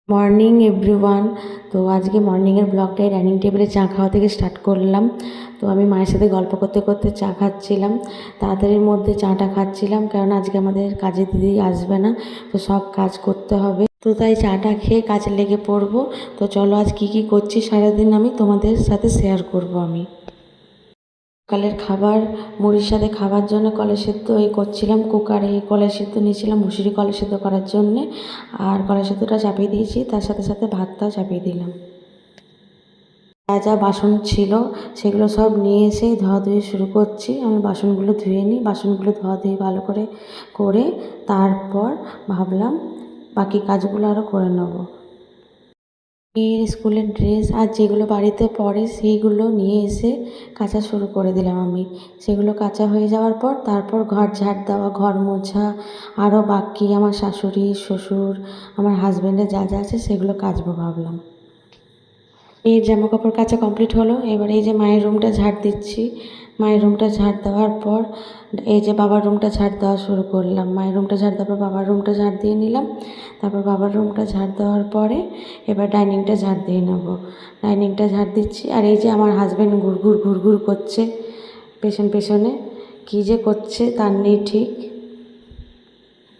Morning everyone. তো আজকে মর্নিংয়ের ব্লগটাই dining টেবিলে চা খাওয়া থেকে স্টার্ট করলাম। তো আমি মায়ের সাথে গল্প করতে করতে চা খাচ্ছিলাম, তাড়াতাড়ির মধ্যে চাটা খাচ্ছিলাম, কারণ আজকে আমাদের কাজের দিদি আসবে না, তো সব কাজ করতে হবে। তো তাই চাটা খেয়ে কাজে লেগে পড়বো। তো চলো আজ কি কি করছি সারাদিন আমি তোমাদের সাথে শেয়ার করব। আমি সকালের খাবার মুড়ির সাথে খাবার জন্য কলাই সেদ্ধ করছিলাম কুকারে। কলাই সেদ্ধ নিয়েছিলাম মুসুরি কলাই সেদ্ধ করার জন্যে, আর কলাই সেদ্ধটা চাপিয়ে দিয়েছি, তার সাথে সাথে ভাতটাও চাপিয়ে দিলাম। যা যা বাসন ছিল সেগুলো সব নিয়ে এসে ধোয়াধুয়ি শুরু করছি। আমি বাসনগুলো ধুয়ে নিই, বাসনগুলো ধোয়াধুয়ি ভালো করে করে তারপর ভাবলাম বাকি কাজগুলো আরও করে নেবো। মেয়ের স্কুলের ড্রেস আর যেগুলো বাড়িতে পরে সেইগুলো নিয়ে এসে কাচা শুরু করে দিলাম আমি। সেগুলো কাচা হয়ে যাওয়ার পর তারপর ঘর ঝাড় দেওয়া, ঘর মোছা, আরও বাকি আমার শাশুড়ি শ্বশুর আমার হাজব্যান্ডের যা যা আছে সেগুলো কাচবো ভাবলাম। মেয়ের জামা কাপড় কাচা কমপ্লিট হলো। এবার এই যে মায়ের রুমটা ঝাড় দিচ্ছি। মায়ের রুমটা ঝাড় দেওয়ার পর এই যে বাবার রুমটা ঝাড় দেওয়া শুরু করলাম। মায়ের রুমটা ঝাড় দেওয়ার পর বাবার রুমটা ঝাড় দিয়ে নিলাম। তারপর বাবার রুমটা ঝাড় দেওয়ার পরে এবার ডাইনিংটা ঝাড় দিয়ে নেবো। ডাইনিংটা ঝাড় দিচ্ছি, আর এই যে আমার হাজব্যান্ড ঘুরঘুর ঘুরঘুর করছে পেছন পেছনে, কী যে করছে তার নেই ঠিক।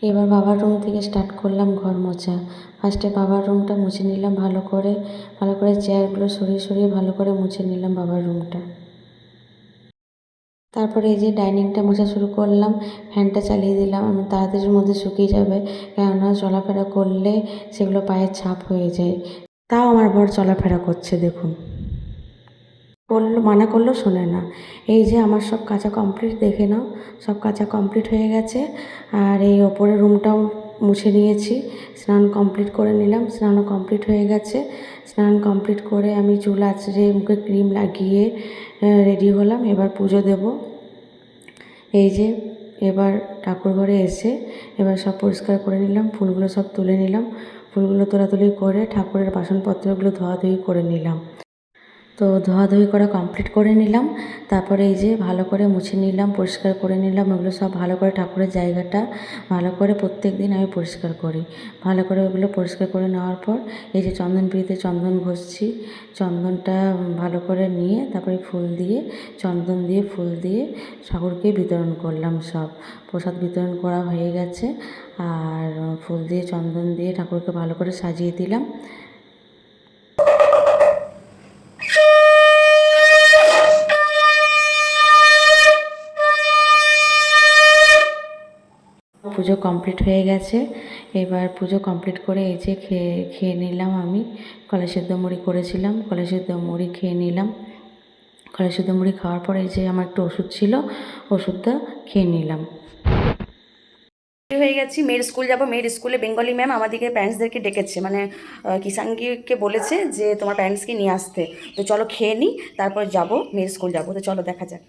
এবার বাবার রুম থেকে স্টার্ট করলাম ঘর মোছা। ফার্স্টে বাবার রুমটা মুছে নিলাম ভালো করে চেয়ারগুলো সরিয়ে সরিয়ে ভালো করে মুছে নিলাম বাবার রুমটা। তারপরে এই যে ডাইনিংটা মোছা শুরু করলাম। ফ্যানটা চালিয়ে দিলাম, আমি তাড়াতাড়ির মধ্যে শুকিয়ে যাবে, কেননা চলাফেরা করলে সেগুলো পায়ের ছাপ হয়ে যায়। তাও আমার বর চলাফেরা করছে দেখুন, মানা করলেও শোনে না। এই যে আমার সব কাঁচা কমপ্লিট, দেখে নাও সব কাঁচা কমপ্লিট হয়ে গেছে। আর এই ওপরের রুমটাও মুছে নিয়েছি, স্নান কমপ্লিট করে নিলাম, স্নানও কমপ্লিট হয়ে গেছে। স্নান কমপ্লিট করে আমি চুল আঁচড়ে মুখে ক্রিম লাগিয়ে রেডি হলাম, এবার পুজো দেব। এই যে এবার ঠাকুর ঘরে এসে এবার সব পরিষ্কার করে নিলাম, ফুলগুলো সব তুলে নিলাম, ফুলগুলো তোলাতুলি করে ঠাকুরের বাসনপত্রগুলো ধোয়াধুয়ি করে নিলাম। তো ধোয়াধুয়ি করা কমপ্লিট করে নিলাম। তারপরে এই যে ভালো করে মুছে নিলাম, পরিষ্কার করে নিলাম। ওগুলো সব ভালো করে ঠাকুরের জায়গাটা ভালো করে প্রত্যেক দিন আমি পরিষ্কার করি। ভালো করে ওগুলো পরিষ্কার করে নেওয়ার পর এই যে চন্দন পিঁড়িতে চন্দন ঘষছি। চন্দনটা ভালো করে নিয়ে তারপরে ফুল দিয়ে চন্দন দিয়ে ফুল দিয়ে ঠাকুরকে বিতরণ করলাম। সব প্রসাদ বিতরণ করা হয়ে গেছে, আর ফুল দিয়ে চন্দন দিয়ে ঠাকুরকে ভালো করে সাজিয়ে দিলাম। পুজো কমপ্লিট হয়ে গেছে। এবার পুজো কমপ্লিট করে এই যে খেয়ে নিলাম। আমি কলাই সেদ্ধ মুড়ি করেছিলাম, কলাই সেদ্ধ মুড়ি খেয়ে নিলাম। কলাই সেদ্ধ মুড়ি খাওয়ার পরে এই যে আমার একটু ওষুধ ছিল, ওষুধটা খেয়ে নিলাম। হয়ে গেছি, মেয়ের স্কুল যাব। মেয়ের স্কুলে বেঙ্গলি ম্যাম আমাদেরকে প্যারেন্টসদেরকে ডেকেছে, মানে কিষাঙ্গিকে বলেছে যে তোমার প্যারেন্টসকে নিয়ে আসতে। তো চলো খেয়ে নিই, তারপর যাব, মেয়ের স্কুল যাব। তো চলো দেখা যাক।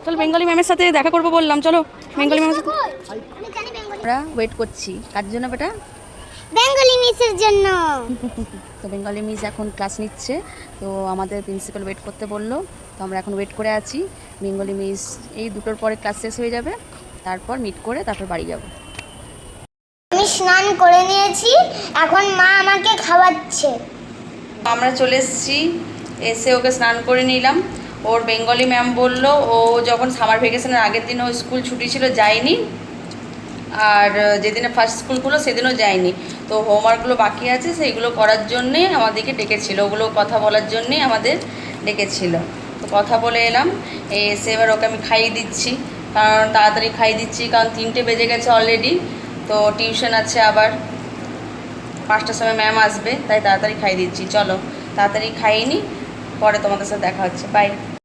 চলো বেঙ্গলি ম্যামের সাথে দেখা করবো বললাম, চলো বেঙ্গলি ম্যামের সাথে। আমরা ওয়েট করছি কার জন্য বেটা? বেঙ্গলি মিসের জন্য। তো বেঙ্গলি মিস এখন ক্লাস নিচ্ছে, তো আমাদের প্রিন্সিপাল ওয়েট করতে বললো, তো আমরা এখন ওয়েট করে আছি। বেঙ্গলি মিস এই দুটোর পরে ক্লাস শেষ হয়ে যাবে, তারপর মিট করে তারপর বাড়ি যাব। আমি স্নান করে নিয়েছি, এখন মা আমাকে খাওয়াচ্ছে। আমরা চলে এসেছি, এসে ওকে স্নান করে নিলাম। ওর বেঙ্গলি ম্যাম বললো ও যখন সামার ভ্যাকেশনের আগের দিন ও স্কুল ছুটি ছিল যায়নি, আর যেদিনে ফার্স্ট স্কুল খুলো সেদিনও যায়নি। তো হোমওয়ার্কগুলো বাকি আছে, সেইগুলো করার জন্যে আমাদেরকে ডেকেছিল, ওগুলো কথা বলার জন্যে আমাদের ডেকেছিল। তো কথা বলে এলাম, এসে এবার ওকে আমি খাইয়ে দিচ্ছি, কারণ তাড়াতাড়ি খাইয়ে দিচ্ছি, কারণ 3টে বেজে গেছে অলরেডি। তো টিউশন আছে, আবার 5টার সময় ম্যাম আসবে, তাই তাড়াতাড়ি খাইয়ে দিচ্ছি। চলো তাড়াতাড়ি খাইয়ে নিই, পরে তোমাদের সাথে দেখা হচ্ছে, বাই।